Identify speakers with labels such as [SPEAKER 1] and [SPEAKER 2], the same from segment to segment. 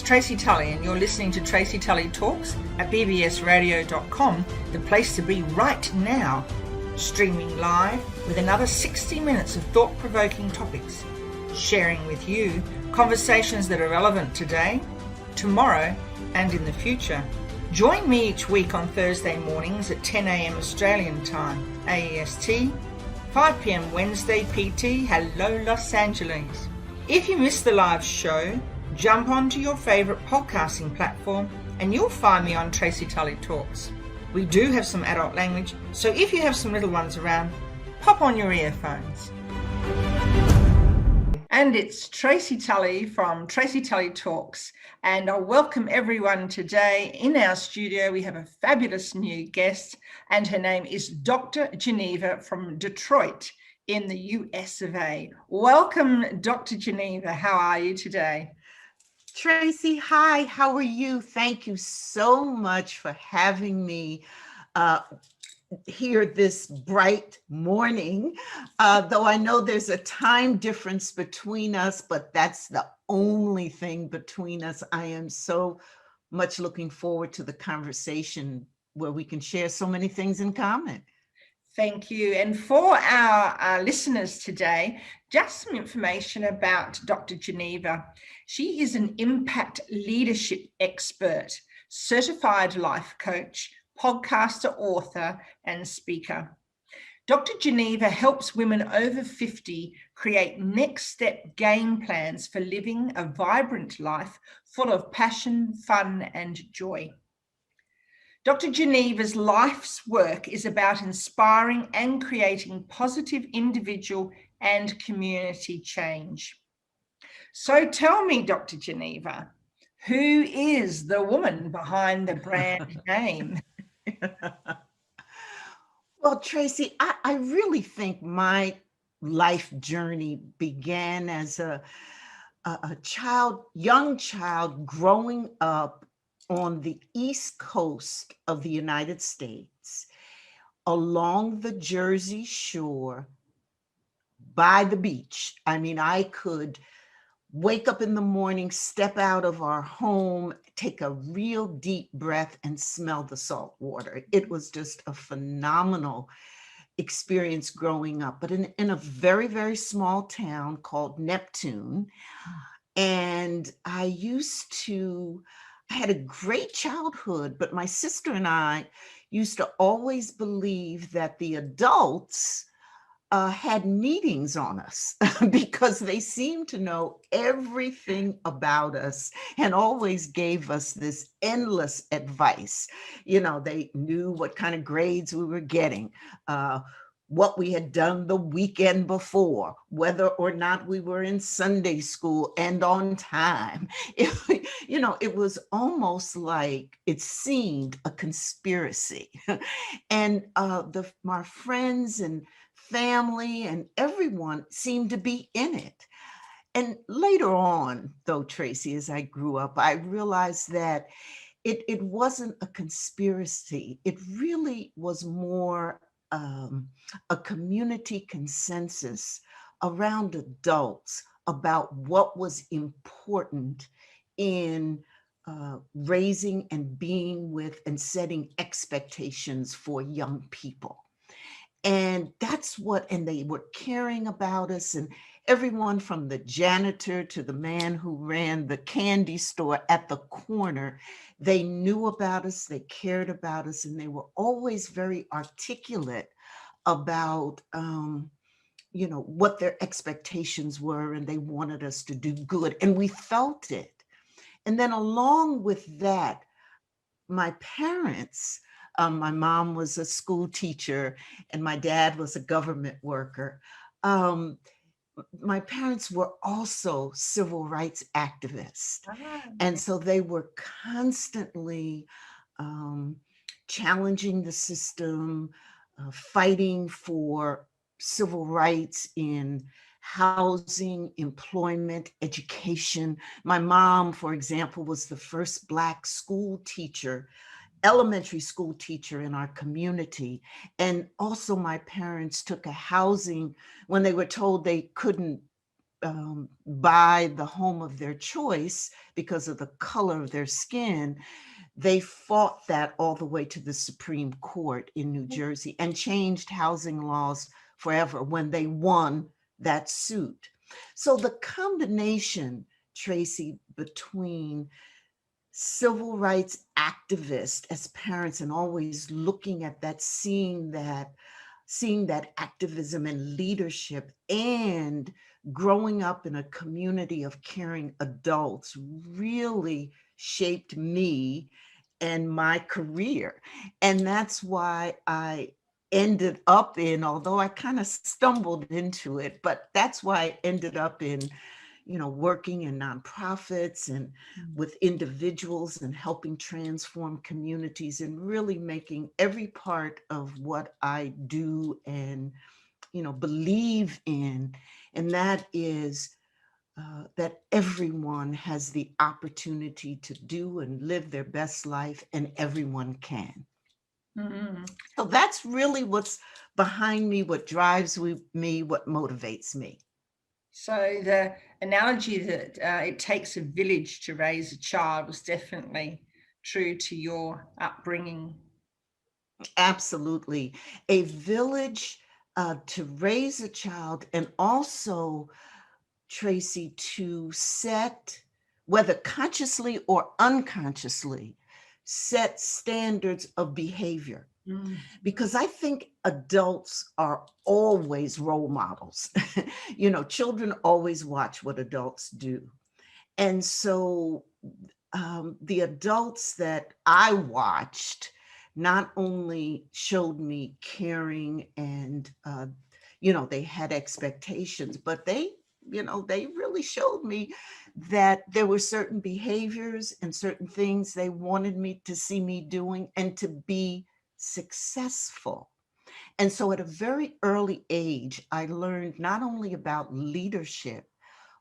[SPEAKER 1] Tracy Tully, and you're listening to Tracy Tully Talks at bbsradio.com, the place to be right now, streaming live with another 60 minutes of thought-provoking topics, sharing with you conversations that are relevant today, tomorrow, and in the future. Join me each week on Thursday mornings at 10 a.m. Australian time, AEST, 5 p.m. Wednesday PT. Hello, Los Angeles. If you miss the live show, jump onto your favorite podcasting platform and you'll find me on Tracy Tully Talks. We do have some adult language, so if you have some little ones around, pop on your earphones. And it's Tracy Tully from Tracy Tully Talks, and I welcome everyone today. In our studio, we have a fabulous new guest, and her name is Dr. Geneva from Detroit in the US of A. Welcome, Dr. Geneva. How are you today?
[SPEAKER 2] Tracy, hi, how are you? Thank you so much for having me here this bright morning, though I know there's a time difference between us, but that's the only thing between us. I am so much looking forward to the conversation where we can share so many things in common.
[SPEAKER 1] Thank you. And for our listeners today, just some information about Dr. Geneva. She is an impact leadership expert, certified life coach, podcaster, author, and speaker. Dr. Geneva helps women over 50 create next step game plans for living a vibrant life full of passion, fun, and joy. Dr. Geneva's life's work is about inspiring and creating positive individual and community change. So tell me, Dr. Geneva, who is the woman behind the brand name?
[SPEAKER 2] Well, Tracy, I really think my life journey began as a young child growing up on the East Coast of the United States, along the Jersey Shore, by the beach. I mean, I could wake up in the morning, step out of our home, take a real deep breath and smell the salt water. It was just a phenomenal experience growing up, but in a very, very small town called Neptune. And I had a great childhood, but my sister and I used to always believe that the adults had meetings on us because they seemed to know everything about us and always gave us this endless advice. You know, they knew what kind of grades we were getting, what we had done the weekend before, whether or not we were in Sunday school and on time. It was almost like it seemed a conspiracy. And my friends and family and everyone seemed to be in it. And later on, though, Tracy, as I grew up, I realized that it wasn't a conspiracy. It really was more a community consensus around adults about what was important in raising and being with and setting expectations for young people. And and they were caring about us, and everyone from the janitor to the man who ran the candy store at the corner, they knew about us, they cared about us, and they were always very articulate about, what their expectations were, and they wanted us to do good, and we felt it. And then along with that, my parents, my mom was a school teacher and my dad was a government worker. My parents were also civil rights activists. And so they were constantly challenging the system, fighting for civil rights in housing, employment, education. My mom, for example, was the first Black elementary school teacher in our community. And also my parents took a housing when they were told they couldn't buy the home of their choice because of the color of their skin, they fought that all the way to the Supreme Court in New Jersey and changed housing laws forever when they won that suit. So the combination, Tracy, between civil rights activists as parents and always looking at that, seeing that activism and leadership, and growing up in a community of caring adults really shaped me and my career. And that's why I ended up in, although I kind of stumbled into it, but that's why I ended up in, working in nonprofits and with individuals and helping transform communities and really making every part of what I do and, believe in. And that is that everyone has the opportunity to do and live their best life, and everyone can.
[SPEAKER 1] Mm-hmm.
[SPEAKER 2] So that's really what's behind me, what drives me, what motivates me.
[SPEAKER 1] So the analogy that it takes a village to raise a child was definitely true to your upbringing.
[SPEAKER 2] Absolutely. A village to raise a child, and also, Tracy, to set, whether consciously or unconsciously, set standards of behavior. Because I think adults are always role models. Children always watch what adults do. And so the adults that I watched not only showed me caring and, they had expectations, but they really showed me that there were certain behaviors and certain things they wanted me to see me doing and to be successful. And so at a very early age, I learned not only about leadership,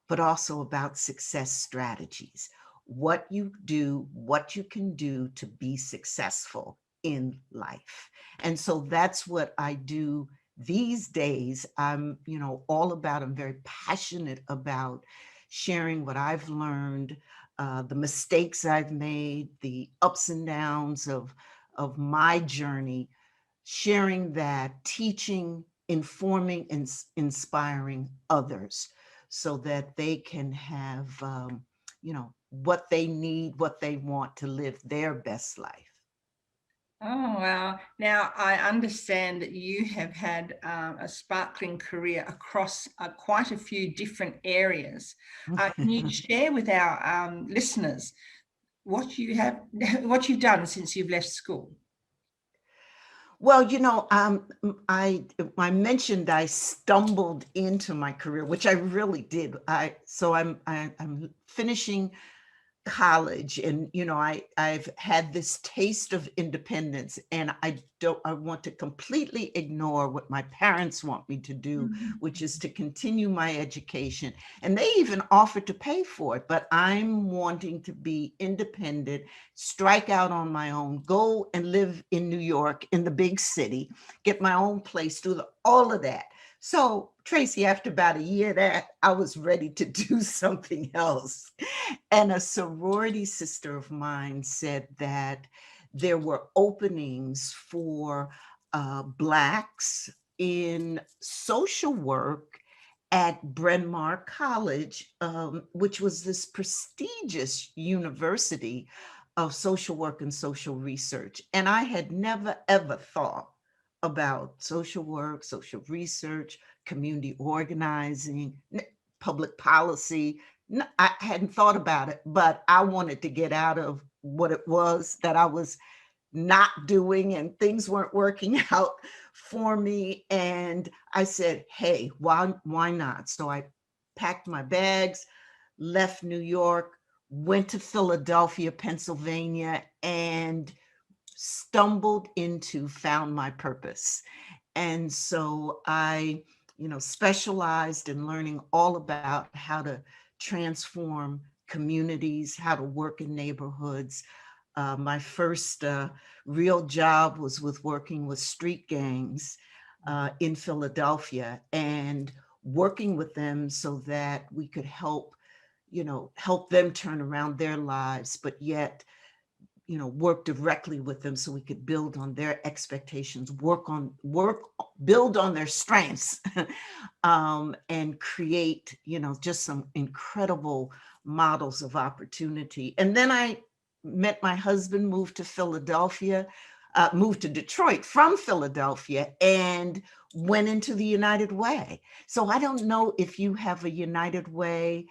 [SPEAKER 2] but also about success strategies, what you do, what you can do to be successful in life. And so that's what I do these days. I'm, I'm very passionate about sharing what I've learned, the mistakes I've made, the ups and downs of my journey, sharing that, teaching, informing, and inspiring others so that they can have, what they need, what they want to live their best life.
[SPEAKER 1] Oh, wow. Now, I understand that you have had a sparkling career across quite a few different areas. Can you share with our listeners what what you've done since you've left school?
[SPEAKER 2] Well, I mentioned I stumbled into my career, which I really did. I'm finishing college, and I've had this taste of independence, and I want to completely ignore what my parents want me to do, which is to continue my education, and they even offered to pay for it, but I'm wanting to be independent, strike out on my own, go and live in New York, in the big city, get my own place, do all of that. So, Tracy, after about a year that I was ready to do something else. And a sorority sister of mine said that there were openings for Blacks in social work at Bryn Mawr College, which was this prestigious university of social work and social research. And I had never, ever thought about social work, social research, community organizing, public policy. No, I hadn't thought about it, but I wanted to get out of what it was that I was not doing, and things weren't working out for me. And I said, hey, why not? So I packed my bags, left New York, went to Philadelphia, Pennsylvania, and found my purpose. And so I, specialized in learning all about how to transform communities, how to work in neighborhoods. My first real job was working with street gangs in Philadelphia. And working with them so that we could help, help them turn around their lives, but yet, work directly with them so we could build on their expectations, build on their strengths, and create, just some incredible models of opportunity. And then I met my husband, moved to Philadelphia, moved to Detroit from Philadelphia, and went into the United Way. So I don't know if you have a United Way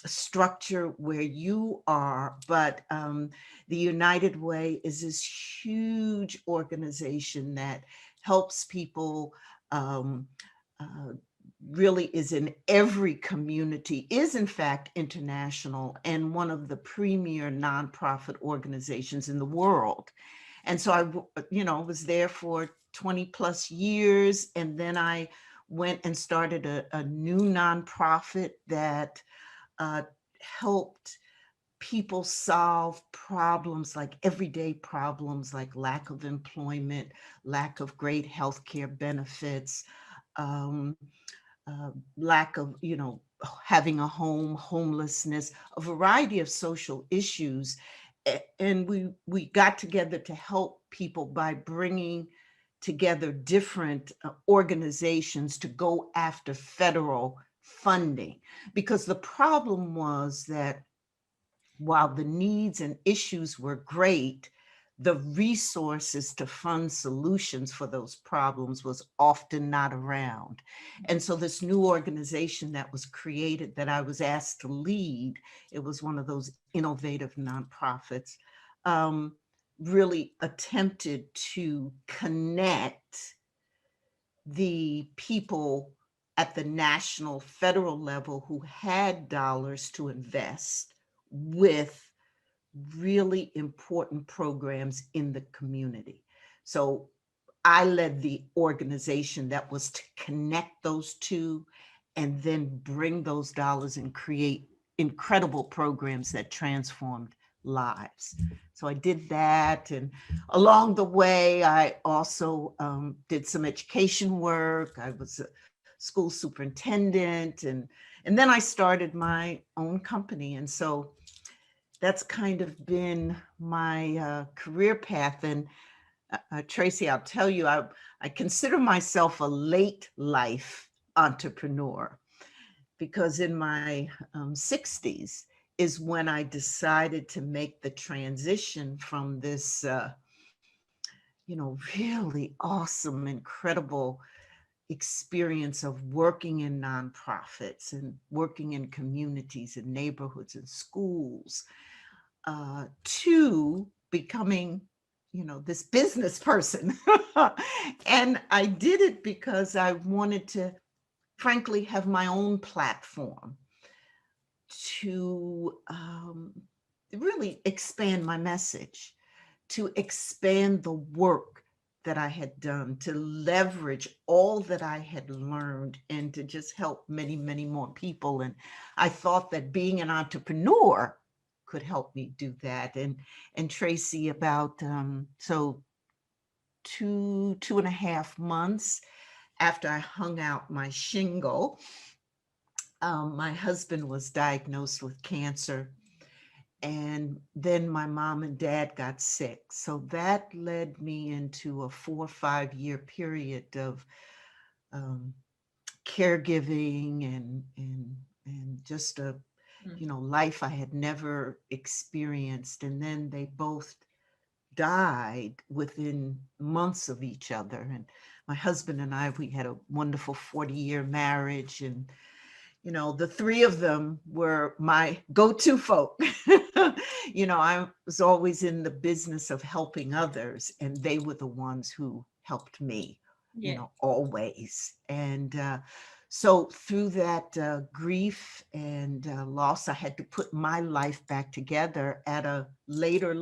[SPEAKER 2] structure where you are, but the United Way is this huge organization that helps people, really is in every community, is in fact international, and one of the premier nonprofit organizations in the world. And so I, was there for 20 plus years. And then I went and started a new nonprofit that helped people solve problems, like everyday problems, like lack of employment, lack of great healthcare benefits, lack of, having a home, homelessness, a variety of social issues. And we got together to help people by bringing together different organizations to go after federal funding. Because the problem was that while the needs and issues were great, the resources to fund solutions for those problems was often not around. And so this new organization that was created that I was asked to lead, it was one of those innovative nonprofits, really attempted to connect the people at the national, federal level who had dollars to invest with really important programs in the community. So I led the organization that was to connect those two and then bring those dollars and create incredible programs that transformed lives. So I did that. And along the way, I also did some education work. I was a school superintendent, and then I started my own company. And so that's kind of been my career path. And Tracy, I'll tell you, I consider myself a late life entrepreneur, because in my 60s is when I decided to make the transition from this, really awesome, incredible experience of working in nonprofits and working in communities and neighborhoods and schools, to becoming, this business person. And I did it because I wanted to, frankly, have my own platform to really expand my message, to expand the work that I had done, to leverage all that I had learned, and to just help many, many more people. And I thought that being an entrepreneur could help me do that. And Tracy, about so 2.5 months after I hung out my shingle, my husband was diagnosed with cancer. And then my mom and dad got sick. So that led me into a 4 or 5 year period of caregiving and just a, life I had never experienced. And then they both died within months of each other. And my husband and I, we had a wonderful 40-year marriage. And the three of them were my go-to folk. I was always in the business of helping others, and they were the ones who helped me, always. And so through that grief and loss, I had to put my life back together at a later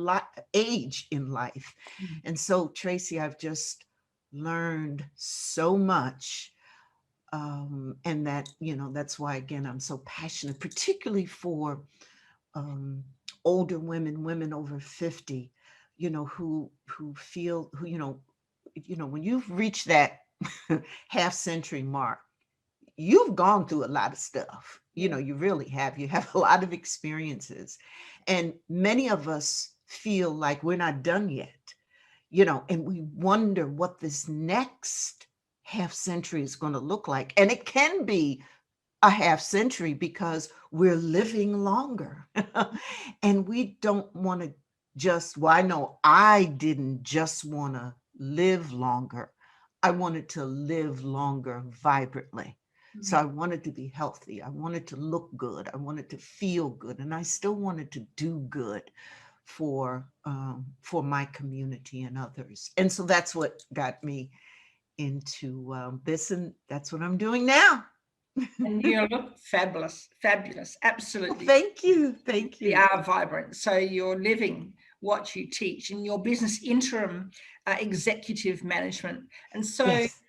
[SPEAKER 2] age in life. And so, Tracy, I've just learned so much. And that, that's why, again, I'm so passionate, particularly for older women over 50, who feel, when you've reached that half century mark, you've gone through a lot of stuff. You
[SPEAKER 1] Yeah.
[SPEAKER 2] know, you really have. You have a lot of experiences. And many of us feel like we're not done yet, you know, and we wonder what this next half century is going to look like. And it can be a half century because we're living longer. And we don't want to just, well, I know I didn't just want to live longer. I wanted to live longer vibrantly. So
[SPEAKER 1] Mhm.
[SPEAKER 2] I wanted to be healthy. I wanted to look good. I wanted to feel good. And I still wanted to do good for my community and others. And so that's what got me into this. And that's what I'm doing now.
[SPEAKER 1] And you look fabulous, fabulous,
[SPEAKER 2] Well,
[SPEAKER 1] absolutely.
[SPEAKER 2] thank you.
[SPEAKER 1] You
[SPEAKER 2] Thank
[SPEAKER 1] really
[SPEAKER 2] you.
[SPEAKER 1] are vibrant. So you're living what you teach in your business interim executive management. And so
[SPEAKER 2] Yes.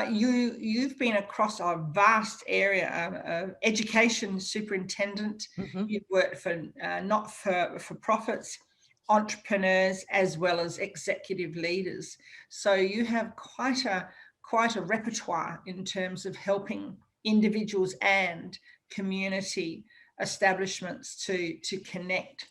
[SPEAKER 1] you've been across a vast area of education superintendent.
[SPEAKER 2] Hmm.
[SPEAKER 1] You've worked for not for profits, entrepreneurs, as well as executive leaders. So you have quite a repertoire in terms of helping individuals and community establishments to connect.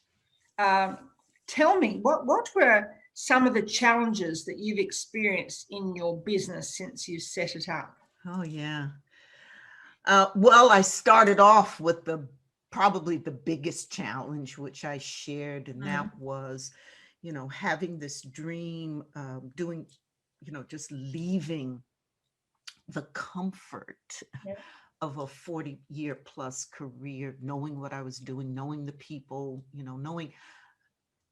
[SPEAKER 1] Um, Tell me, what were some of the challenges that you've experienced in your business since you set it up?
[SPEAKER 2] Oh, yeah. Well, I started off with probably the biggest challenge, which I shared, and that
[SPEAKER 1] Mm,
[SPEAKER 2] was, you know, having this dream, doing, you know, just leaving the comfort
[SPEAKER 1] yeah,
[SPEAKER 2] of a 40-year plus career, knowing what I was doing, knowing the people, you know, knowing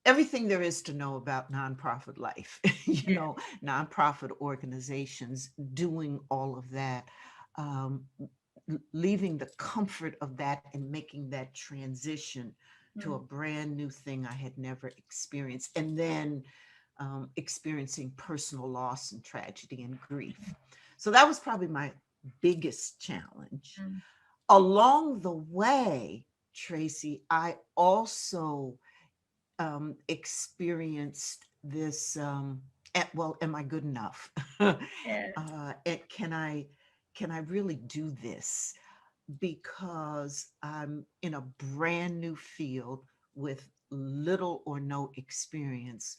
[SPEAKER 2] everything there is to know about nonprofit life, you
[SPEAKER 1] yeah,
[SPEAKER 2] know, nonprofit organizations, doing all of that, um, leaving the comfort of that and making that transition to a
[SPEAKER 1] mm,
[SPEAKER 2] brand new thing I had never experienced. And then experiencing personal loss and tragedy and grief. So that was probably my biggest challenge.
[SPEAKER 1] mm,
[SPEAKER 2] Along the way, Tracy, I also experienced this well, am I good enough?
[SPEAKER 1] yeah,
[SPEAKER 2] Can I really do this, because I'm in a brand new field with little or no experience,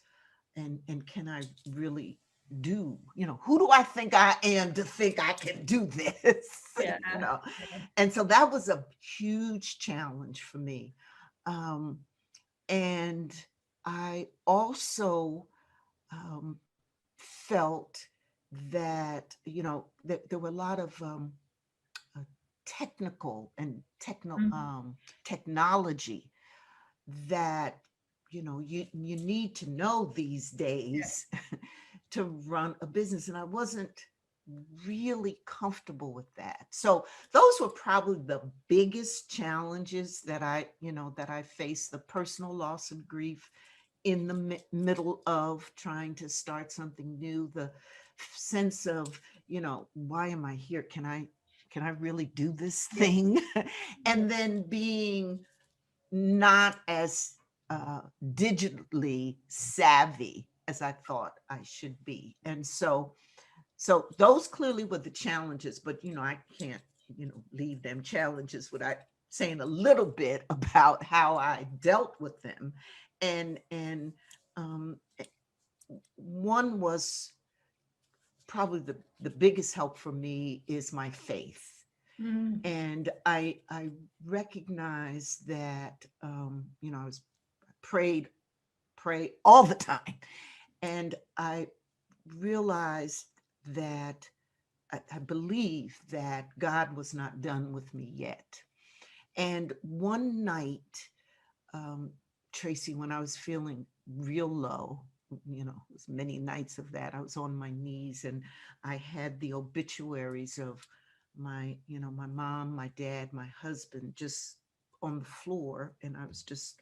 [SPEAKER 2] and can I really do, you know, who do I think I am to think I can do this?
[SPEAKER 1] yeah,
[SPEAKER 2] You know,
[SPEAKER 1] yeah,
[SPEAKER 2] and so that was a huge challenge for me. um, and I also felt that, you know, that there were a lot of uh, technical and
[SPEAKER 1] mm,
[SPEAKER 2] technology that, you know, you need to know these
[SPEAKER 1] yeah,
[SPEAKER 2] days to run a business, and I wasn't really comfortable with that. So those were probably the biggest challenges that I faced: the personal loss and grief in the middle of trying to start something new, the sense of, you know, why am I here? Can I really do this
[SPEAKER 1] yeah,
[SPEAKER 2] thing?
[SPEAKER 1] yeah,
[SPEAKER 2] And then being not as digitally savvy as I thought I should be. And so those clearly were the challenges, but, you know, I can't, you know, leave them challenges without saying a little bit about how I dealt with them. And um, one was probably the biggest help for me is my faith.
[SPEAKER 1] mm,
[SPEAKER 2] And I recognize that, you know, I was pray all the time. And I realized that I believe that God was not done with me yet. And one night, um, Tracy, when I was feeling real low, you know, it was many nights of that, I was on my knees and I had the obituaries of my mom, my dad, my husband, just on the floor. And I was just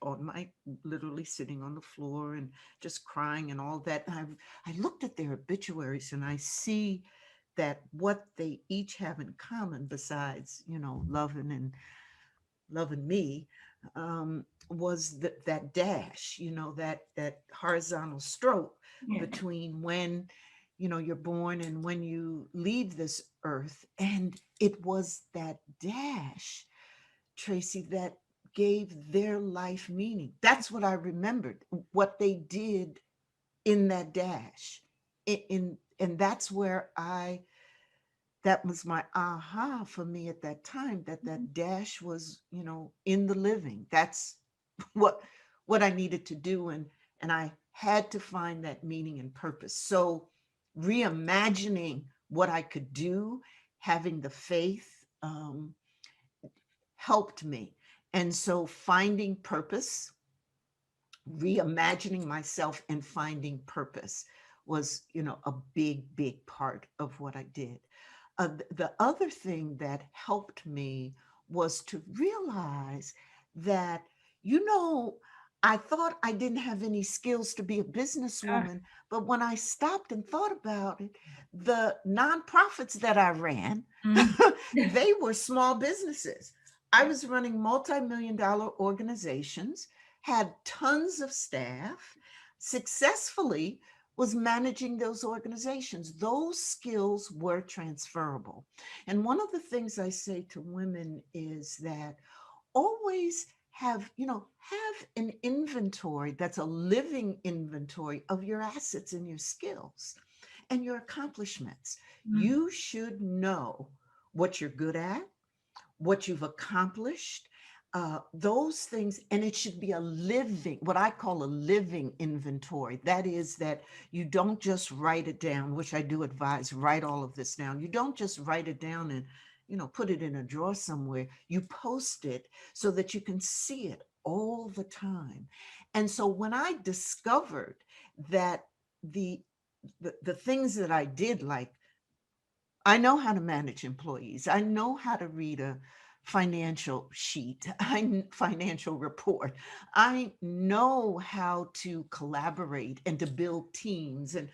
[SPEAKER 2] literally sitting on the floor and just crying and all that. And I looked at their obituaries and I see that what they each have in common, besides, you know, loving me, was that dash, you know, that horizontal stroke
[SPEAKER 1] yeah,
[SPEAKER 2] between when, you're born and when you leave this earth. And it was that dash, Tracy, that gave their life meaning. That's what I remembered, what they did in that dash. And that's where that was my aha for me at that time, that dash was, in the living. That's what what I needed to do. And I had to find that meaning and purpose. So reimagining what I could do, having the faith, helped me. And so finding purpose, reimagining myself and finding purpose was, a big part of what I did. The other thing that helped me was to realize that, you know, I thought I didn't have any skills to be a
[SPEAKER 1] Ah,
[SPEAKER 2] businesswoman, but when I stopped and thought about it, the nonprofits that I ran,
[SPEAKER 1] mm,
[SPEAKER 2] they were small businesses. I was running multi-million dollar organizations, had tons of staff, successfully was managing those organizations. Those skills were transferable. And one of the things I say to women is that always have an inventory that's a living inventory of your assets and your skills and your accomplishments.
[SPEAKER 1] mm,
[SPEAKER 2] You should know what you're good at, what you've accomplished, those things. And it should be a living, what I call a living inventory. That is, that you don't just write it down, which I do advise, write all of this down. You don't just write it down and, put it in a drawer somewhere. You post it so that you can see it all the time. And so when I discovered that the the things that I did, like I know how to manage employees. I know how to read a financial sheet, financial report. I know how to collaborate and to build teams and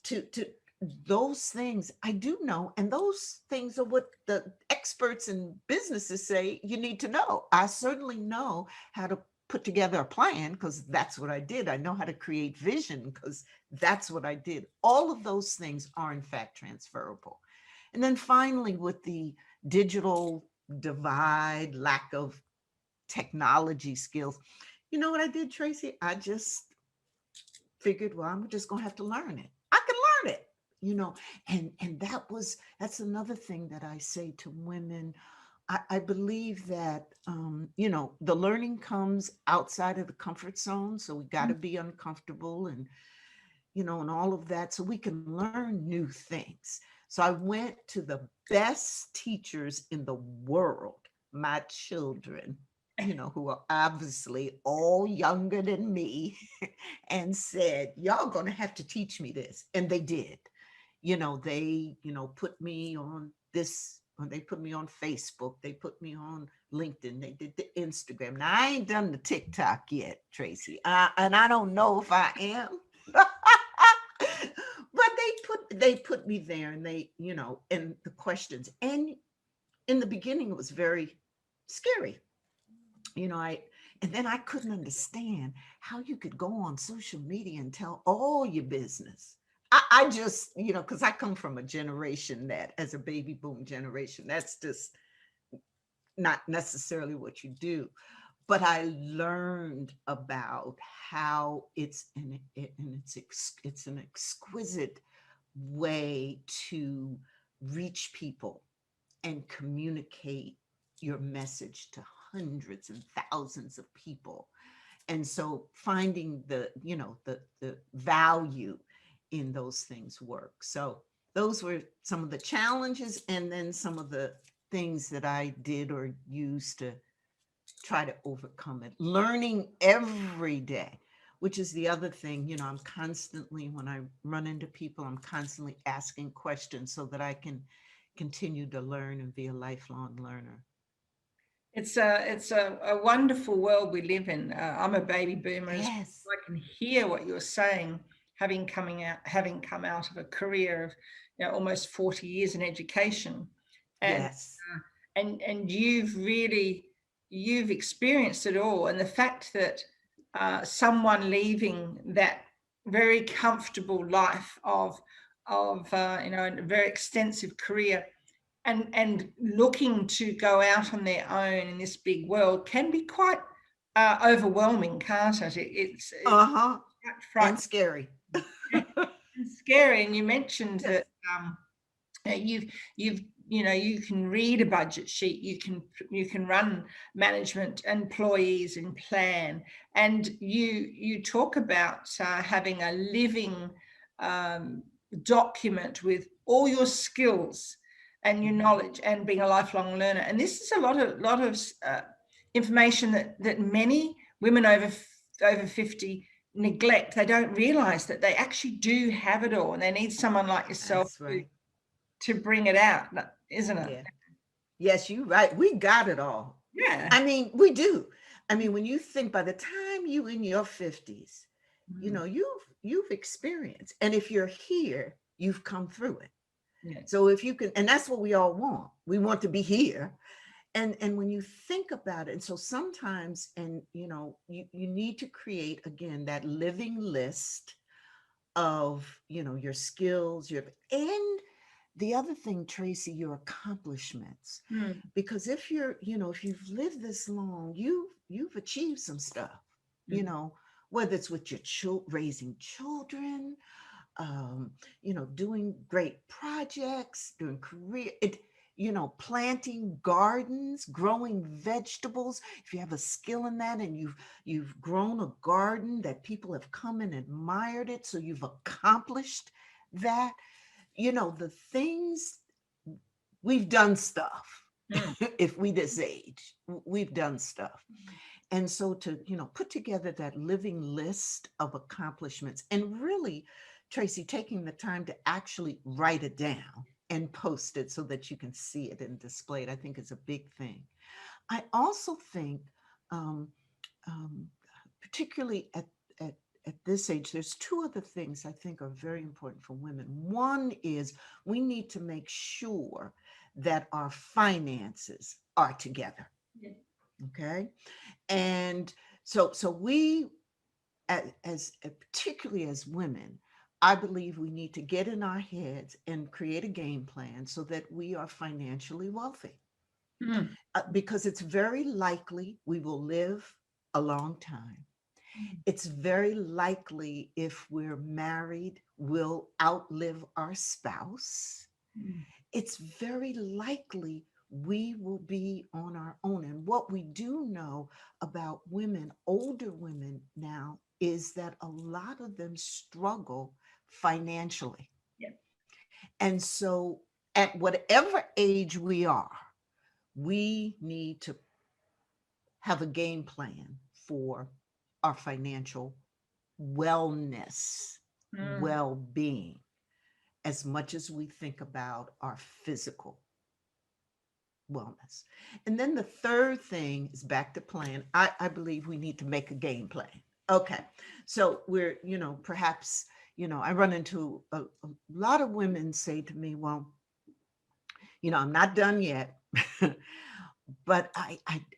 [SPEAKER 2] to those things I do know. And those things are what the experts in businesses say you need to know. I certainly know how to put together a plan because that's what I did. I know how to create vision because that's what I did. All of those things are in fact transferable. And then finally, with the digital divide, lack of technology skills, you know what I did, Tracy? I just figured, well, I'm just going to have to learn it. I can learn it, and that's another thing that I say to women. I believe that, the learning comes outside of the comfort zone. So we got
[SPEAKER 1] mm.
[SPEAKER 2] to be uncomfortable and all of that so we can learn new things. So I went to the best teachers in the world, my children, who are obviously all younger than me, and said, y'all gonna have to teach me this. And they did. They, put me on this, they put me on Facebook, they put me on LinkedIn, they did the Instagram. Now I ain't done the TikTok yet, Tracy. And I don't know if I am. But they put me there, and they, and the questions. And in the beginning it was very scary. I and then I couldn't understand how you could go on social media and tell all your business. I just, because I come from a generation that, as a baby boom generation, that's just not necessarily what you do. But I learned about how it's an exquisite way to reach people and communicate your message to hundreds and thousands of people. And so finding the value in those things work. So those were some of the challenges, and then some of the things that I did or used to try to overcome it. Learning every day, which is the other thing. I'm constantly, when I run into people, I'm constantly asking questions so that I can continue to learn and be a lifelong learner.
[SPEAKER 1] It's a wonderful world we live in. I'm a baby boomer as
[SPEAKER 2] Yes.
[SPEAKER 1] well. I can hear what you're saying, having come out of a career of almost 40 years in education, and
[SPEAKER 2] Yes.
[SPEAKER 1] and you've experienced it all, and the fact that someone leaving that very comfortable life of a very extensive career, and looking to go out on their own in this big world can be quite overwhelming, can't it? It's
[SPEAKER 2] Uh-huh.
[SPEAKER 1] quite
[SPEAKER 2] And
[SPEAKER 1] frightening
[SPEAKER 2] scary.
[SPEAKER 1] and scary. And you mentioned
[SPEAKER 2] Yes.
[SPEAKER 1] that you've you can read a budget sheet, you can run management, employees, and plan, and you talk about having a living document with all your skills and your knowledge, and being a lifelong learner. And this is a lot of information that many women over 50 neglect. They don't realize that they actually do have it all, and they need someone like yourself
[SPEAKER 2] That's right.
[SPEAKER 1] to bring it out, isn't it?
[SPEAKER 2] Yeah. Yes, you're right. We got it all.
[SPEAKER 1] Yeah.
[SPEAKER 2] I mean, we do. I mean, when you think by the time you in your 50s, you know, you've experienced. And if you're here, you've come through it.
[SPEAKER 1] Yeah.
[SPEAKER 2] So if you can, and that's what we all want. We want to be here. And when you think about it, and so sometimes, and you need to create again that living list of your skills, and the other thing, Tracy, your accomplishments. Because if if you've lived this long, you've achieved some stuff, whether it's with your raising children, doing great projects, doing career, planting gardens, growing vegetables. If you have a skill in that, and you've grown a garden that people have come and admired it, so you've accomplished that. The things, we've done stuff. If we this age, we've done stuff. And so to put together that living list of accomplishments, and really, Tracy, taking the time to actually write it down and post it so that you can see it and display it, I think is a big thing. I also think, um, particularly at this age, there's two other things I think are very important for women. One is we need to make sure that our finances are together.
[SPEAKER 1] Yeah.
[SPEAKER 2] Okay. And so we, as particularly as women, I believe we need to get in our heads and create a game plan so that we are financially wealthy. Because it's very likely we will live a long time. It's very likely, if we're married, we'll outlive our spouse. It's very likely we will be on our own. And what we do know about women, older women now, is that a lot of them struggle financially.
[SPEAKER 1] Yeah.
[SPEAKER 2] And so at whatever age we are, we need to have a game plan for our financial wellness, well-being, as much as we think about our physical wellness. And then the third thing is back to plan. I believe we need to make a game plan. Okay. So we're, perhaps, I run into a lot of women say to me, well, I'm not done yet, but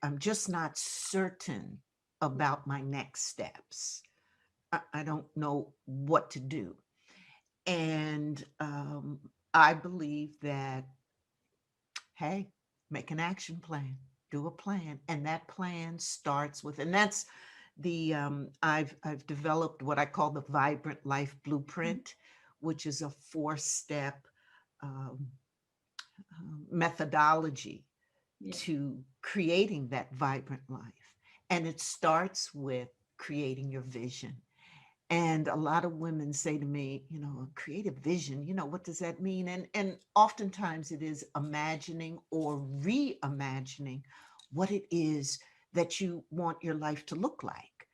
[SPEAKER 2] I'm just not certain about my next steps. I don't know what to do. And I believe that, hey, make an action plan, do a plan. And that plan starts with, and that's I've developed what I call the Vibrant Life Blueprint, which is a 4-step methodology to creating that vibrant life. And it starts with creating your vision. And a lot of women say to me, create a vision, what does that mean? And oftentimes it is imagining or reimagining what it is that you want your life to look like,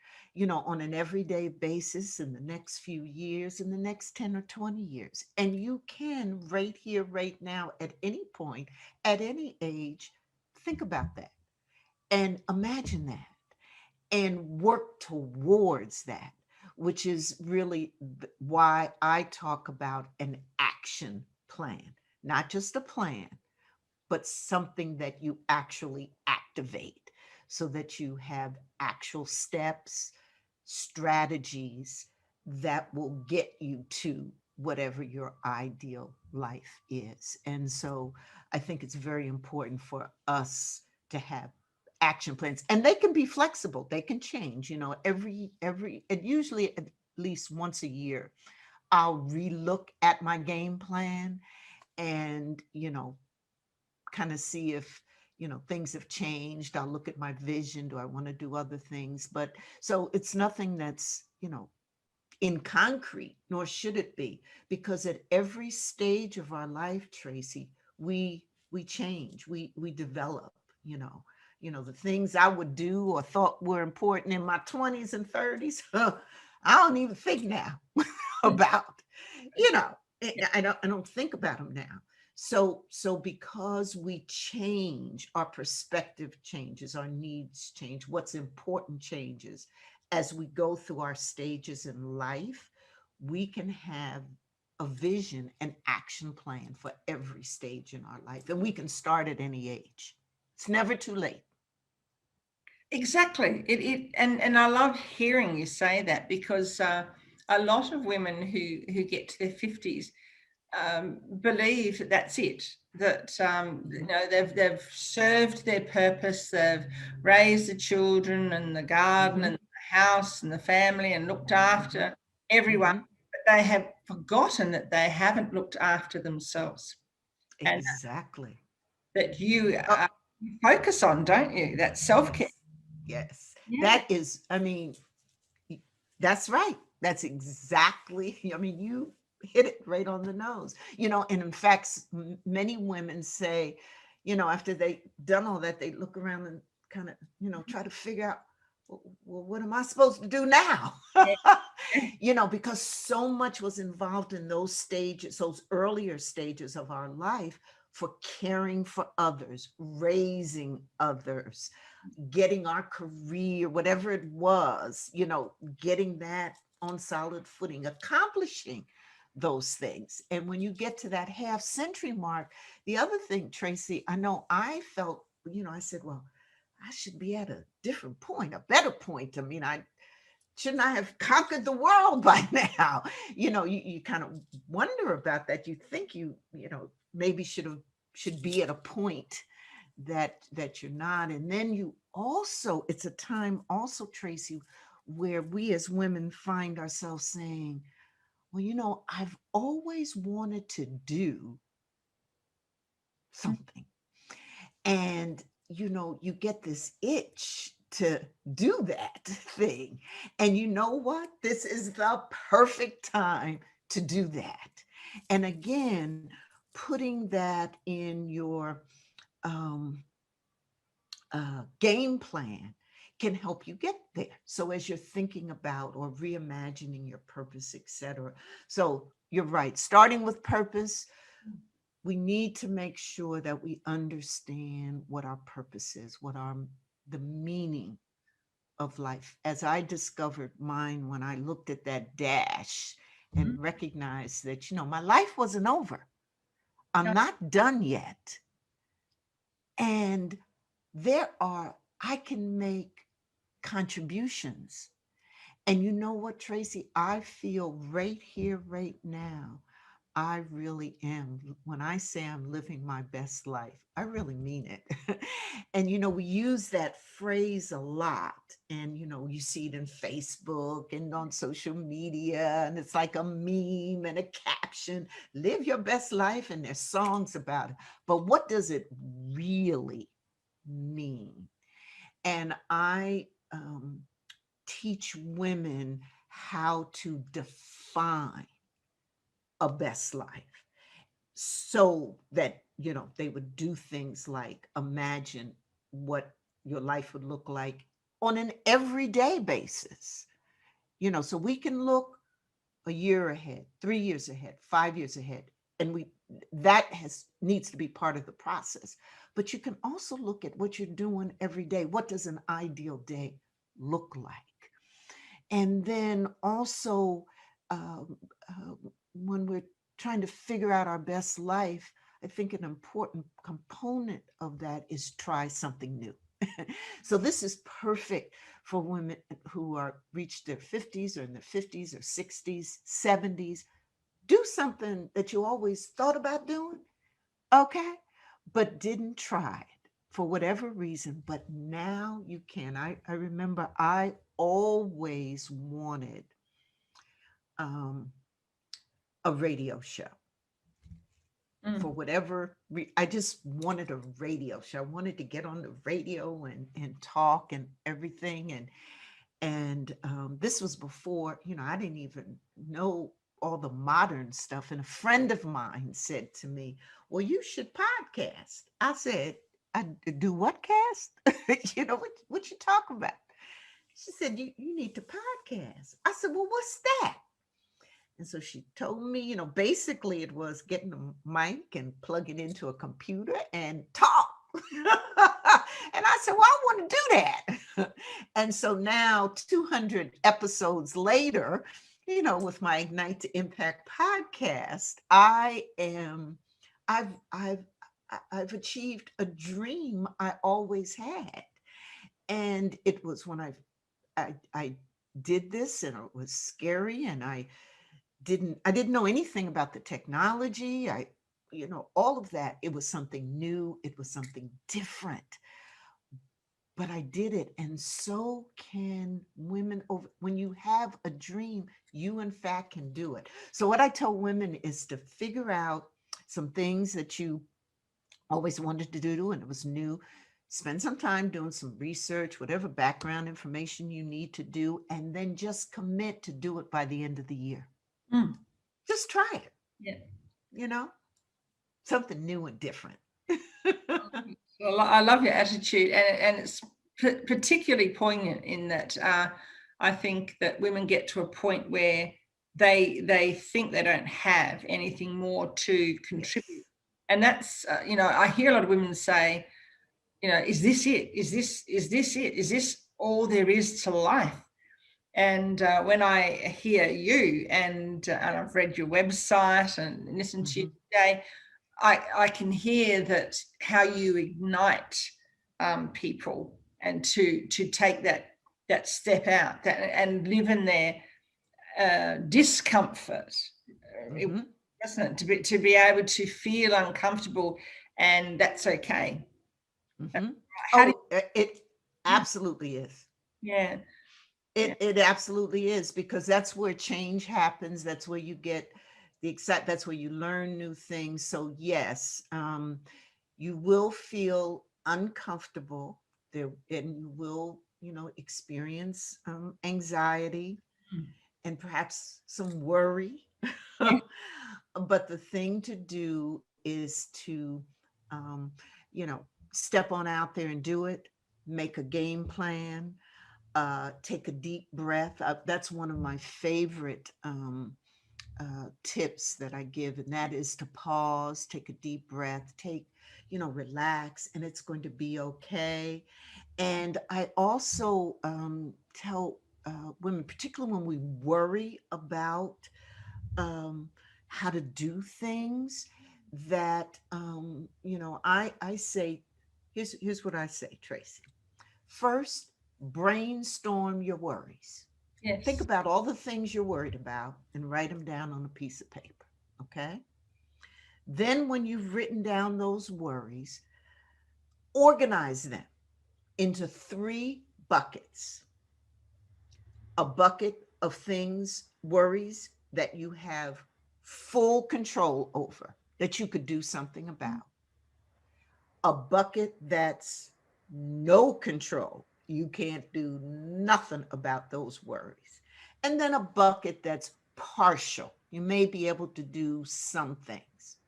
[SPEAKER 2] on an everyday basis in the next few years, in the next 10 or 20 years. And you can right here, right now, at any point, at any age, think about that and imagine that and work towards that, which is really why I talk about an action plan, not just a plan, but something that you actually activate so that you have actual steps, strategies that will get you to whatever your ideal life is. And so I think it's very important for us to have action plans, and they can be flexible. They can change, and usually at least once a year, I'll relook at my game plan and, kind of see if, things have changed. I'll look at my vision. Do I want to do other things? But so it's nothing that's, in concrete, nor should it be, because at every stage of our life, Tracy, we change, we develop, the things I would do or thought were important in my 20s and 30s, I don't even think now about, you know, I don't think about them now. So because we change, our perspective changes, our needs change, what's important changes as we go through our stages in life, we can have a vision and action plan for every stage in our life. And we can start at any age. It's never too late.
[SPEAKER 1] Exactly. And I love hearing you say that, because a lot of women who get to their 50s believe that that's it. That they've served their purpose. They've raised the children and the garden and the house and the family and looked after everyone. But they have forgotten that they haven't looked after themselves. And
[SPEAKER 2] Exactly.
[SPEAKER 1] that you focus on, don't you? That self-care.
[SPEAKER 2] Yes.
[SPEAKER 1] Yeah.
[SPEAKER 2] That is, that's right. That's exactly, you hit it right on the nose. And in fact, many women say, after they done all that, they look around and kind of, try to figure out, well, what am I supposed to do now? Because so much was involved in those stages, those earlier stages of our life, for caring for others, raising others, getting our career, whatever it was, getting that on solid footing, accomplishing those things. And when you get to that half century mark, the other thing, Tracy, I know I felt, I said, well, I should be at a different point, a better point. Shouldn't I have conquered the world by now? You kind of wonder about that. You think maybe should be at a point that you're not. And then it's a time also, Tracy, where we as women find ourselves saying, well, I've always wanted to do something. And, you get this itch to do that thing. And you know what? This is the perfect time to do that. And again, putting that in your game plan can help you get there. So as you're thinking about or reimagining your purpose, etc. So you're right. Starting with purpose, we need to make sure that we understand what our purpose is, the meaning of life. As I discovered mine when I looked at that dash and recognized that, my life wasn't over. I'm not done yet. And I can make contributions. And you know what, Tracy? I feel right here, right now, I really am. When I say I'm living my best life, I really mean it. And, we use that phrase a lot. And, you see it in Facebook and on social media, and it's like a meme and a caption, live your best life. And there's songs about it. But what does it really mean? And I teach women how to define a best life, so that they would do things like imagine what your life would look like on an everyday basis. So we can look a year ahead, 3 years ahead, 5 years ahead, and that needs to be part of the process. But you can also look at what you're doing every day. What does an ideal day look like? And then also, when we're trying to figure out our best life, I think an important component of that is try something new. So this is perfect for women who are reached their 50s or in their 50s or 60s, 70s. do something that you always thought about doing, okay, but didn't try it for whatever reason, but now you can. I remember I always wanted um, a radio show. For whatever I just wanted a radio show. I wanted to get on the radio and talk and everything. And this was before, I didn't even know all the modern stuff. And a friend of mine said to me, well, you should podcast. I said, I do what cast? What you talk about? She said, you need to podcast. I said, well, what's that? And so she told me, basically it was getting a mic and plug it into a computer and talk. And I said, well, I want to do that. And so now 200 episodes later, with my Ignite to Impact podcast, I've achieved a dream I always had. And it was when I did this, and it was scary, and I didn't know anything about the technology. All of that. It was something new. It was something different. But I did it. And so can women. When you have a dream, you in fact can do it. So what I tell women is to figure out some things that you always wanted to do, and it was new. Spend some time doing some research, whatever background information you need to do, and then just commit to do it by the end of the year. Just try it.
[SPEAKER 1] Yeah.
[SPEAKER 2] Something new and different.
[SPEAKER 1] Well, I love your attitude, and it's particularly poignant in that I think that women get to a point where they think they don't have anything more to contribute. And that's, I hear a lot of women say, is this it? Is this it? Is this all there is to life? And when I hear you and I've read your website and listened to you today, I can hear that how you ignite people and to take that step out and live in their discomfort, doesn't it? To be able to feel uncomfortable, and that's okay.
[SPEAKER 2] It absolutely is.
[SPEAKER 1] Yeah.
[SPEAKER 2] It absolutely is, because that's where change happens. That's where you get that's where you learn new things. So yes, you will feel uncomfortable there, and you will, experience anxiety and perhaps some worry. But the thing to do is to, step on out there and do it. Make a game plan. Take a deep breath. That's one of my favorite tips that I give, and that is to pause, take a deep breath, relax, and it's going to be okay. And I also tell women, particularly when we worry about how to do things, that I say, here's what I say, Tracy. First, brainstorm your worries.
[SPEAKER 1] Yes.
[SPEAKER 2] Think about all the things you're worried about and write them down on a piece of paper. Okay. Then, when you've written down those worries, organize them into 3 buckets. A bucket of worries that you have full control over, that you could do something about. A bucket that's no control. You can't do nothing about those worries. And then a bucket that's partial. You may be able to do some things.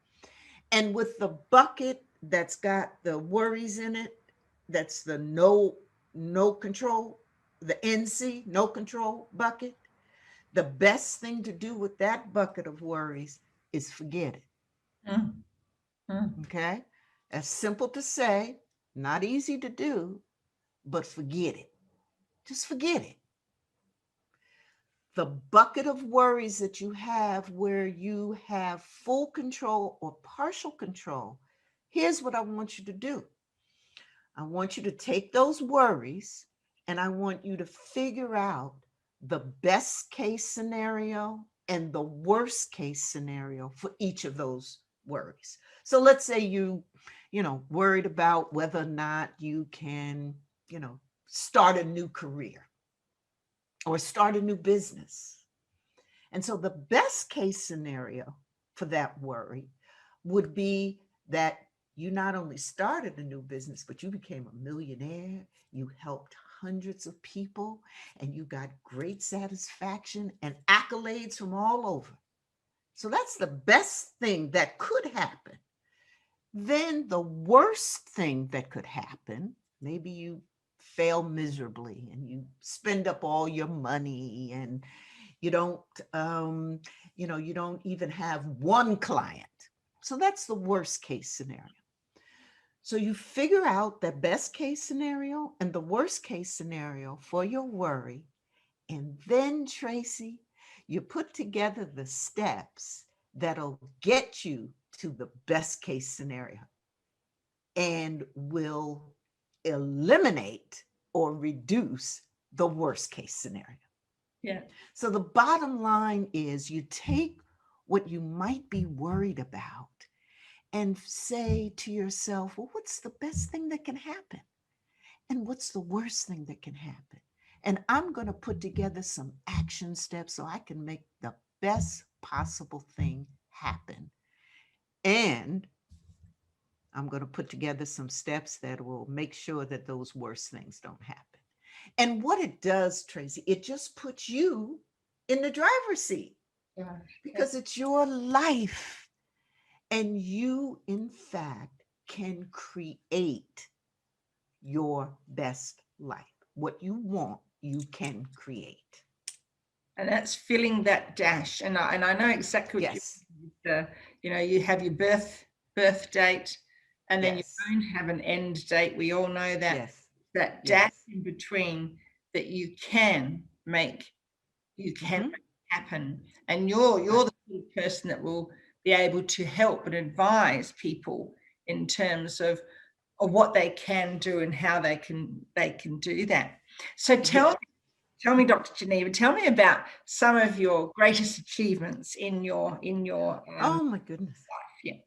[SPEAKER 2] And with the bucket that's got the worries in it, that's the no control, the NC, no control bucket, the best thing to do with that bucket of worries is forget it. Okay? That's simple to say, not easy to do, but forget it. Just forget it. The bucket of worries that you have where you have full control or partial control, here's what I want you to do. I want you to take those worries and I want you to figure out the best case scenario and the worst case scenario for each of those worries. So let's say worried about whether or not you can, start a new career or start a new business. And so the best case scenario for that worry would be that you not only started a new business, but you became a millionaire, you helped hundreds of people, and you got great satisfaction and accolades from all over. So that's the best thing that could happen. Then the worst thing that could happen, maybe you fail miserably and you spend up all your money and you don't you don't even have one client. So that's the worst case scenario. So you figure out the best case scenario and the worst case scenario for your worry. And then, Tracy, you put together the steps that'll get you to the best case scenario and will eliminate or reduce the worst case scenario.
[SPEAKER 1] Yeah.
[SPEAKER 2] So the bottom line is you take what you might be worried about and say to yourself, well, what's the best thing that can happen? And what's the worst thing that can happen? And I'm going to put together some action steps so I can make the best possible thing happen. And I'm going to put together some steps that will make sure that those worst things don't happen. And what it does, Tracy, it just puts you in the driver's seat because it's your life. And you, in fact, can create your best life. What you want, you can create.
[SPEAKER 1] And that's filling that dash. And I know exactly what you have your birth date, and then you don't have an end date. We all know that that dash in between that you can make happen. And you're the sort of person that will be able to help and advise people in terms of what they can do and how they can do that. So tell me, Dr. Geneva, tell me about some of your greatest achievements in your
[SPEAKER 2] oh my goodness
[SPEAKER 1] life. Yeah.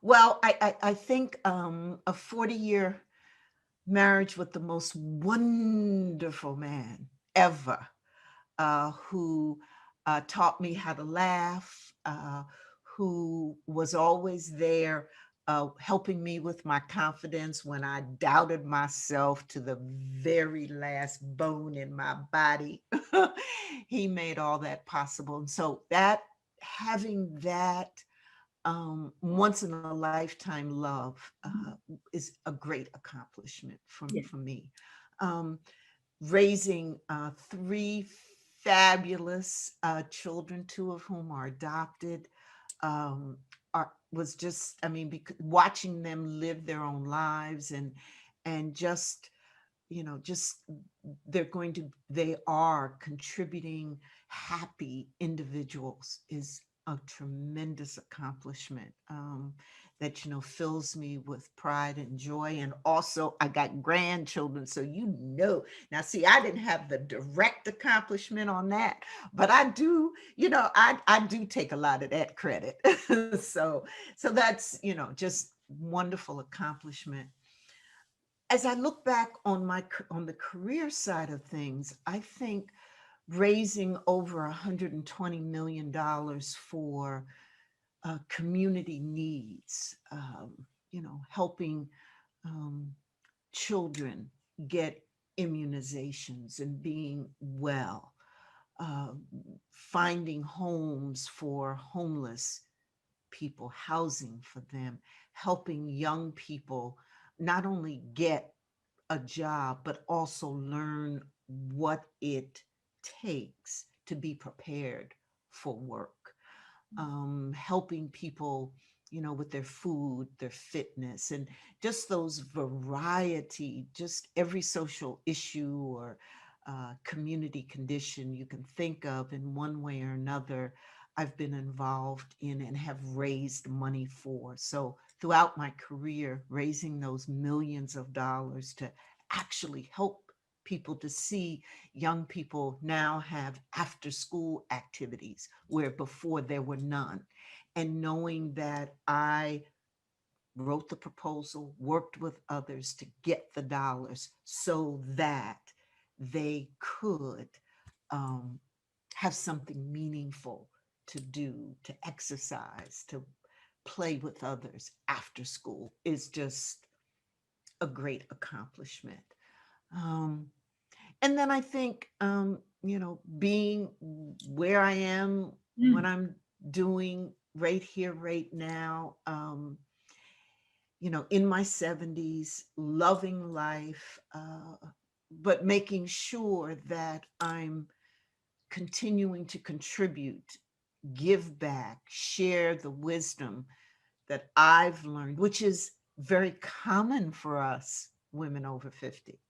[SPEAKER 2] Well, I think a 40-year marriage with the most wonderful man ever, who taught me how to laugh, who was always there helping me with my confidence when I doubted myself to the very last bone in my body. He made all that possible. And so that having that once in a lifetime love is a great accomplishment for me. Raising 3 fabulous children, 2 of whom are adopted, was just, watching them live their own lives and just, they are contributing happy individuals is a tremendous accomplishment that fills me with pride and joy. And also I got grandchildren, so now see, I didn't have the direct accomplishment on that, but I do, I do take a lot of that credit. so that's just wonderful accomplishment. As I look back on the career side of things, I think raising over $120 million for community needs, helping children get immunizations and being well, finding homes for homeless people, housing for them, helping young people not only get a job, but also learn what it takes to be prepared for work, helping people, with their food, their fitness, and just those variety, just every social issue or community condition you can think of in one way or another, I've been involved in and have raised money for. So throughout my career, raising those millions of dollars to actually help people to see young people now have after school activities where before there were none. And knowing that I wrote the proposal, worked with others to get the dollars so that they could um, have something meaningful to do, to exercise, to play with others after school is just a great accomplishment. Um, and then I think, being where I am, what
[SPEAKER 1] Mm.
[SPEAKER 2] I'm doing right here, right now, in my 70s, loving life, but making sure that I'm continuing to contribute, give back, share the wisdom that I've learned, which is very common for us women over 50,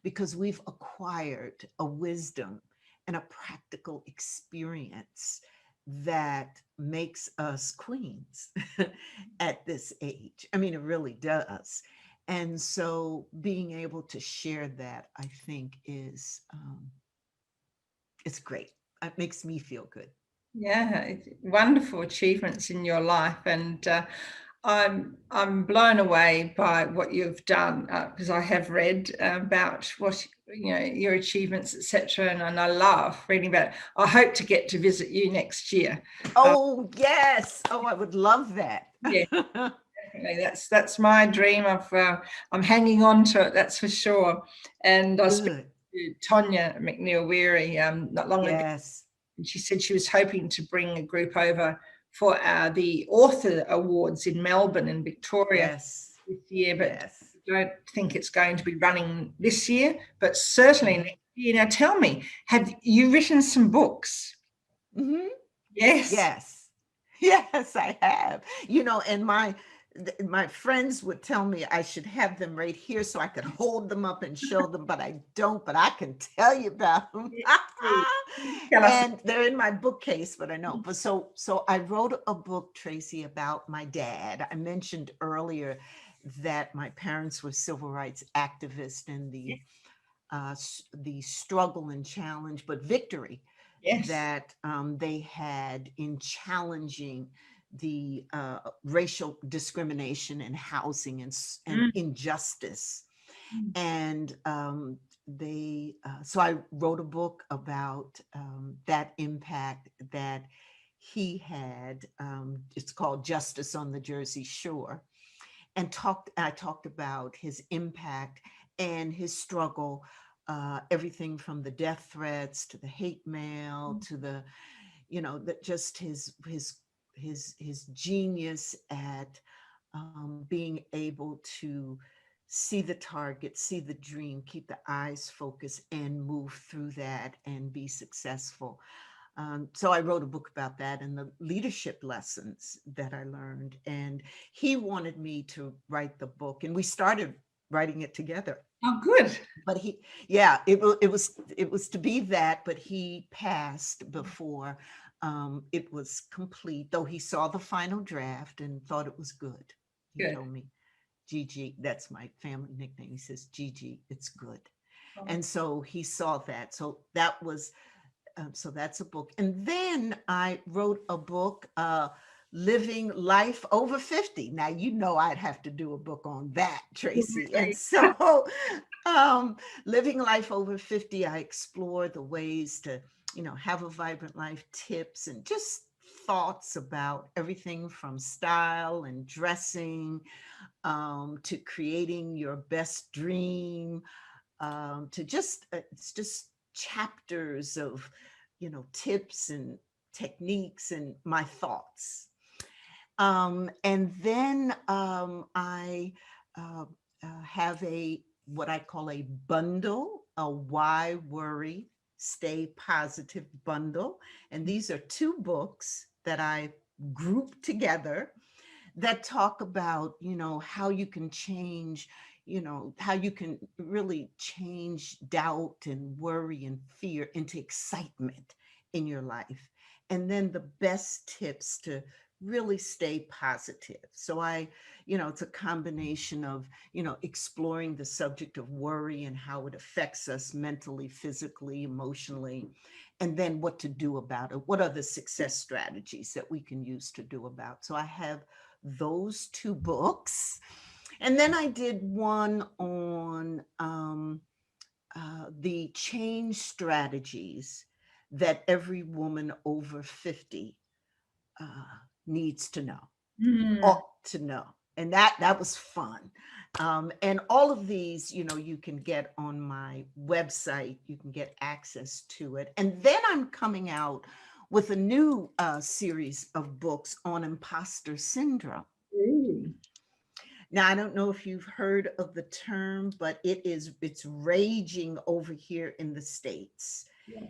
[SPEAKER 2] because we've acquired a wisdom and a practical experience that makes us queens at this age. I mean, it really does. And so being able to share that, I think, is it's great. It makes me feel good.
[SPEAKER 1] Yeah, wonderful achievements in your life, and I'm blown away by what you've done, because I have read about what your achievements, etc., and I love reading about it. I hope to get to visit you next year.
[SPEAKER 2] Oh, yes. Oh, I would love that.
[SPEAKER 1] Yeah, definitely. That's my dream. I'm hanging on to it. That's for sure. And I spoke
[SPEAKER 2] Good.
[SPEAKER 1] to Tonya McNeil Weary not long ago.
[SPEAKER 2] Yes.
[SPEAKER 1] And she said she was hoping to bring a group over for the author awards in Melbourne and Victoria
[SPEAKER 2] Yes.
[SPEAKER 1] this year, but
[SPEAKER 2] Yes.
[SPEAKER 1] I don't think it's going to be running this year, but certainly next year. Now tell me, have you written some books?
[SPEAKER 2] Mm-hmm.
[SPEAKER 1] Yes.
[SPEAKER 2] Yes. Yes, I have. And my friends would tell me I should have them right here so I could hold them up and show them, but I don't, but I can tell you about them.
[SPEAKER 1] Tell us.
[SPEAKER 2] And they're in my bookcase, but I know. But so I wrote a book, Tracy, about my dad. I mentioned earlier that my parents were civil rights activists, and the struggle and challenge, but victory
[SPEAKER 1] Yes.
[SPEAKER 2] that they had in challenging the racial discrimination in housing and
[SPEAKER 1] Mm.
[SPEAKER 2] injustice.
[SPEAKER 1] Mm.
[SPEAKER 2] And so I wrote a book about that impact that he had. It's called Justice on the Jersey Shore. And I talked about his impact and his struggle, everything from the death threats to the hate mail to just his genius at being able to see the target, see the dream, keep the eyes focused, and move through that and be successful. So I wrote a book about that and the leadership lessons that I learned. And he wanted me to write the book, and we started writing it together.
[SPEAKER 1] Oh, good.
[SPEAKER 2] But it was to be that, but he passed before it was complete. Though he saw the final draft and thought it was good. He
[SPEAKER 1] Good.
[SPEAKER 2] told me, Gigi, that's my family nickname. He says, Gigi, it's good.
[SPEAKER 1] Oh,
[SPEAKER 2] And so he saw that. So that's a book. And then I wrote a book, Living Life Over 50. Now, I'd have to do a book on that, Tracy. And so Living Life Over 50, I explore the ways to, have a vibrant life, tips, and just thoughts about everything from style and dressing to creating your best dream, to it's just chapters of tips and techniques and my thoughts. And then I have what I call a bundle, a Why Worry, Stay Positive bundle. And these are 2 books that I grouped together that talk about, how you can change, how you can really change doubt and worry and fear into excitement in your life. And then the best tips to really stay positive. So it's a combination of, exploring the subject of worry and how it affects us mentally, physically, emotionally, and then what to do about it. What are the success strategies that we can use to do about? So I have those two books. And then I did one on the change strategies that every woman over 50 uh, needs to know, ought to know. And that was fun. And all of these, you can get on my website. You can get access to it. And then I'm coming out with a new series of books on imposter syndrome.
[SPEAKER 1] Ooh.
[SPEAKER 2] Now, I don't know if you've heard of the term, but it's raging over here in the States.
[SPEAKER 1] Yeah.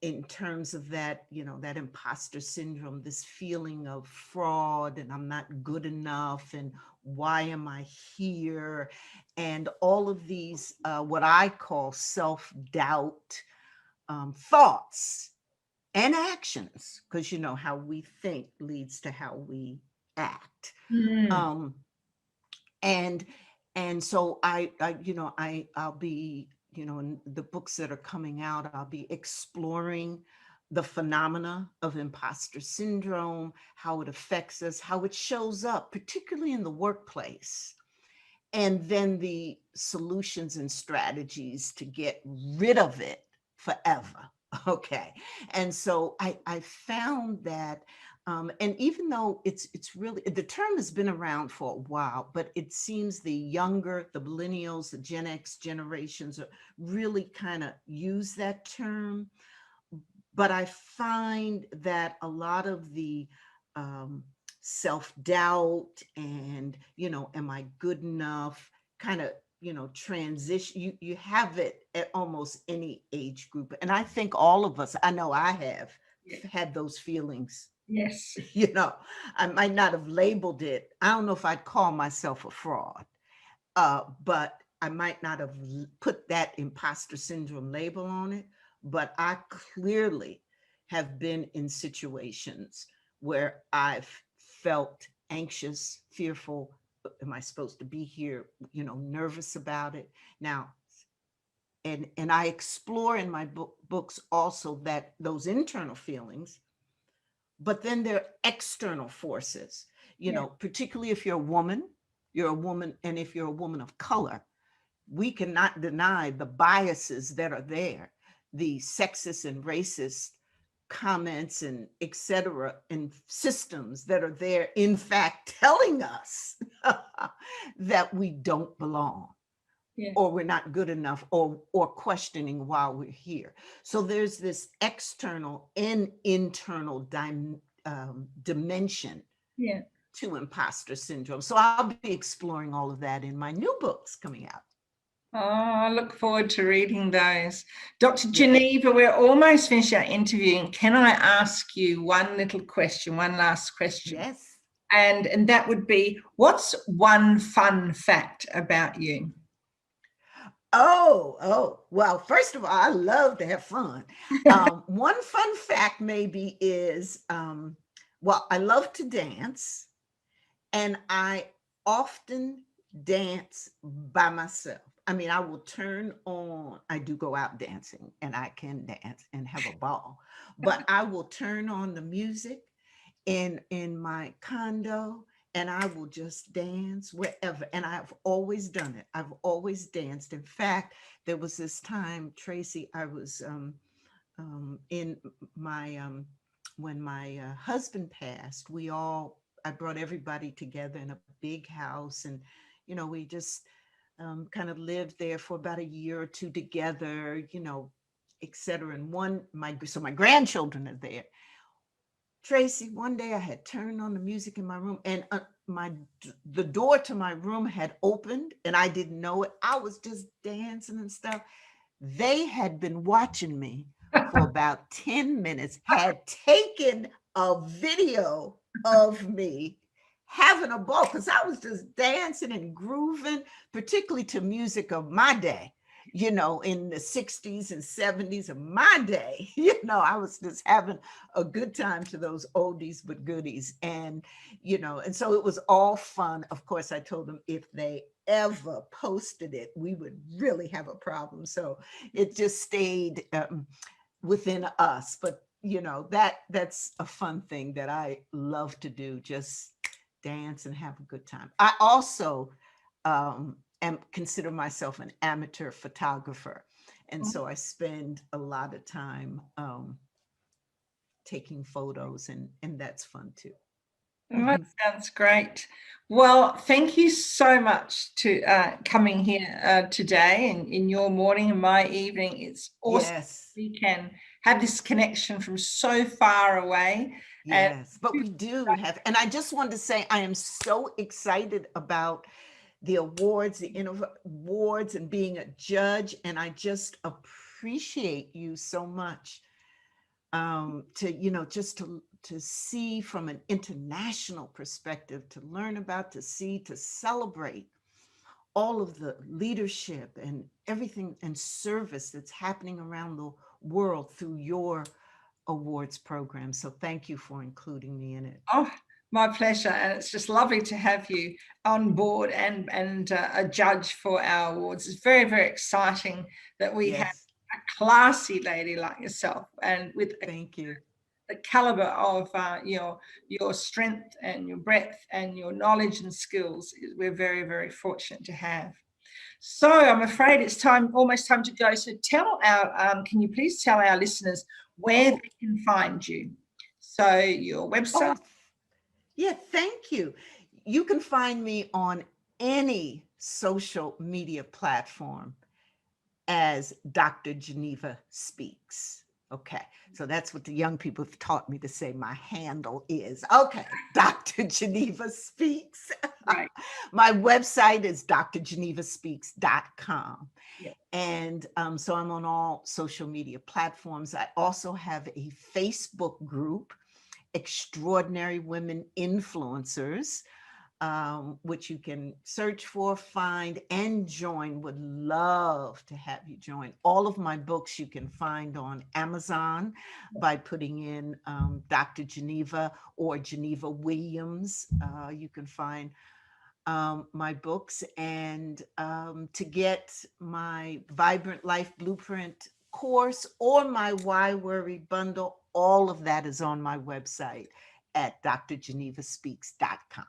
[SPEAKER 2] In terms of that, that imposter syndrome, this feeling of fraud and I'm not good enough and why am I here? And all of these, what I call self-doubt thoughts and actions, because how we think leads to how we act.
[SPEAKER 1] Mm.
[SPEAKER 2] And so I'll be, in the books that are coming out, I'll be exploring the phenomena of imposter syndrome, how it affects us, how it shows up, particularly in the workplace, and then the solutions and strategies to get rid of it forever. Okay. And so I found that, and even though it's really, the term has been around for a while, but it seems the millennials, the Gen X generations are really kind of use that term. But I find that a lot of the self-doubt and, am I good enough, kind of, transition, you have it at almost any age group. And I think all of us, I know I have had those feelings.
[SPEAKER 1] Yes.
[SPEAKER 2] I might not have labeled it. I don't know if I'd call myself a fraud, but I might not have put that imposter syndrome label on it. But I clearly have been in situations where I've felt anxious, fearful. Am I supposed to be here? Nervous about it. Now, and I explore in my books also that those internal feelings, but then there are external forces, particularly if you're a woman, and if you're a woman of color, we cannot deny the biases that are there, the sexist and racist comments and et cetera, and systems that are there, in fact, telling us that we don't belong. Yeah. Or we're not good enough, or questioning why we're here. So there's this external and internal dimension to imposter syndrome. So I'll be exploring all of that in my new books coming out.
[SPEAKER 1] Oh, I look forward to reading those. Dr. Geneva, we're almost finished our interview. Can I ask you one last question?
[SPEAKER 2] Yes.
[SPEAKER 1] And that would be, what's one fun fact about you?
[SPEAKER 2] Oh, well, first of all, I love to have fun. One fun fact maybe is, I love to dance, and I often dance by myself. I mean, I will I do go out dancing, and I can dance and have a ball, but I will turn on the music in my condo, and I will just dance wherever. And I've always done it. I've always danced. In fact, there was this time, Tracy, I was in my, when my husband passed, I brought everybody together in a big house, and, we just kind of lived there for about a year or two together, et cetera. And so my grandchildren are there. Tracy, one day I had turned on the music in my room, and the door to my room had opened, and I didn't know it. I was just dancing and stuff. They had been watching me for about 10 minutes, had taken a video of me having a ball, because I was just dancing and grooving, particularly to music of my day, in the 60s and 70s of my day. I was just having a good time to those oldies but goodies. And, and so it was all fun. Of course, I told them if they ever posted it, we would really have a problem. So it just stayed within us. But, that's a fun thing that I love to do, just dance and have a good time. I also consider myself an amateur photographer. And so I spend a lot of time taking photos, and that's fun too.
[SPEAKER 1] That sounds great. Well, thank you so much to coming here today and in your morning and my evening. It's awesome. Yes. We can have this connection from so far away.
[SPEAKER 2] Yes, but we do have, and I just wanted to say, I am so excited about the awards, the awards, and being a judge. And I just appreciate you so much to see from an international perspective, to learn about, to celebrate all of the leadership and everything and service that's happening around the world through your awards program. So thank you for including me in it.
[SPEAKER 1] Oh, my pleasure. And it's just lovely to have you on board and a judge for our awards. It's very, very exciting that we have a classy lady like yourself, and with
[SPEAKER 2] thank you.
[SPEAKER 1] The caliber of your strength and your breadth and your knowledge and skills. We're very, very fortunate to have. So I'm afraid it's almost time to go. So can you please tell our listeners where they can find you? So your website.
[SPEAKER 2] Yeah, thank you. You can find me on any social media platform as Dr. Geneva Speaks. Okay, so that's what the young people have taught me to say my handle is. Okay, Dr. Geneva Speaks. Right. My website is drgenevaspeaks.com. Yeah. And so I'm on all social media platforms. I also have a Facebook group, Extraordinary Women Influencers, which you can search for, find, and join. Would love to have you join. All of my books you can find on Amazon by putting in Dr. Geneva or Geneva Williams. You can find my books, and to get my Vibrant Life Blueprint course or my Why Worry bundle, all of that is on my website at drgenevaspeaks.com.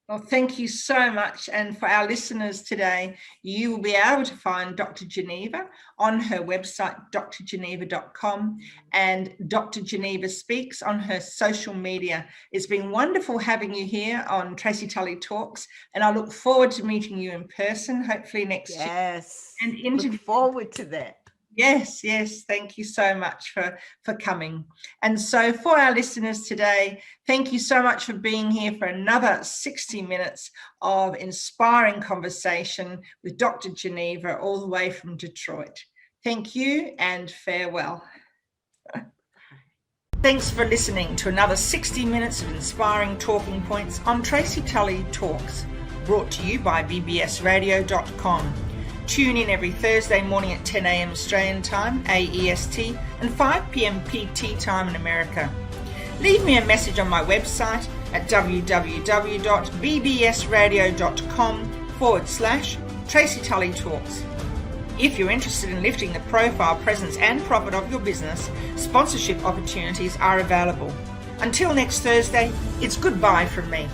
[SPEAKER 1] Well, thank you so much. And for our listeners today, you will be able to find Dr. Geneva on her website, drgeneva.com, and Dr. Geneva Speaks on her social media. It's been wonderful having you here on Tracy Tully Talks, and I look forward to meeting you in person, hopefully next year.
[SPEAKER 2] Yes, and look forward to that.
[SPEAKER 1] Yes, thank you so much for coming. And so for our listeners today, thank you so much for being here for another 60 minutes of inspiring conversation with Dr. Geneva all the way from Detroit. Thank you and farewell. Thanks for listening to another 60 minutes of inspiring talking points on Tracy Tully Talks, brought to you by bbsradio.com. Tune in every Thursday morning at 10 a.m. Australian time, AEST, and 5 p.m. PT time in America. Leave me a message on my website at www.bbsradio.com/Tracy Tully Talks. If you're interested in lifting the profile, presence, and profit of your business, sponsorship opportunities are available. Until next Thursday, it's goodbye from me.